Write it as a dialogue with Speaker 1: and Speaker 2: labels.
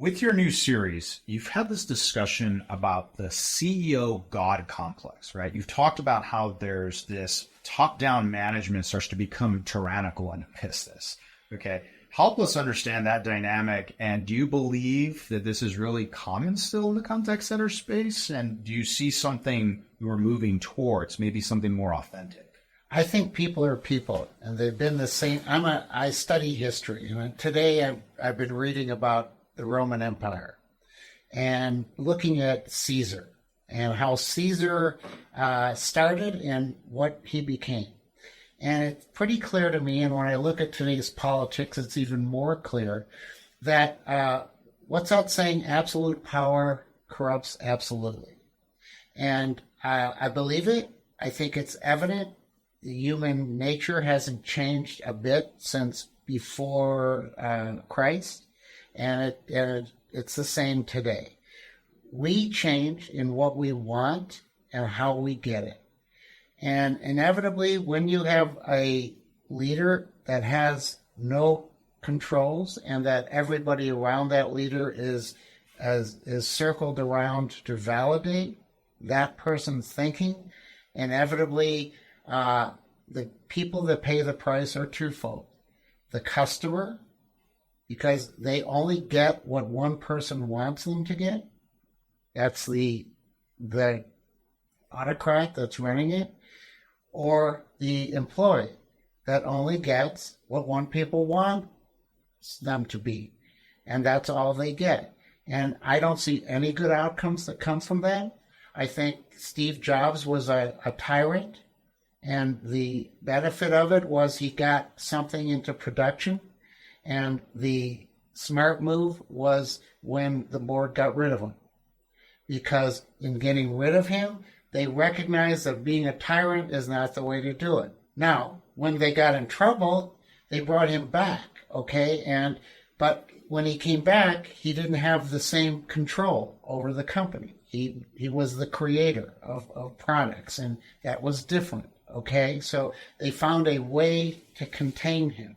Speaker 1: With your new series, you've had this discussion about the CEO God complex, right? You've talked about how there's this top-down management starts to become tyrannical and piss this. Okay. Help us understand that dynamic. And do you believe that this is really common still in the contact center space? And do you see something you're moving towards, maybe something more authentic?
Speaker 2: I think people are people, and they've been the same. I study history, and today I've been reading about the Roman Empire and looking at Caesar and how Caesar started and what he became. And it's pretty clear to me, and when I look at today's politics, it's even more clear that what's that saying? Absolute power corrupts absolutely. And I believe it. I think it's evident. The human nature hasn't changed a bit since before Christ, and it's the same today. We change in what we want and how we get it. And inevitably, when you have a leader that has no controls and that everybody around that leader is circled around to validate that person's thinking, inevitably, the people that pay the price are twofold. The customer, because they only get what one person wants them to get. That's the autocrat that's running it. Or the employee that only gets what one people want them to be. And that's all they get. And I don't see any good outcomes that come from that. I think Steve Jobs was a tyrant. And the benefit of it was he got something into production. And the smart move was when the board got rid of him. Because in getting rid of him, they recognized that being a tyrant is not the way to do it. Now, when they got in trouble, they brought him back, okay? But when he came back, he didn't have the same control over the company. He was the creator of products, and that was different. Okay, so they found a way to contain him.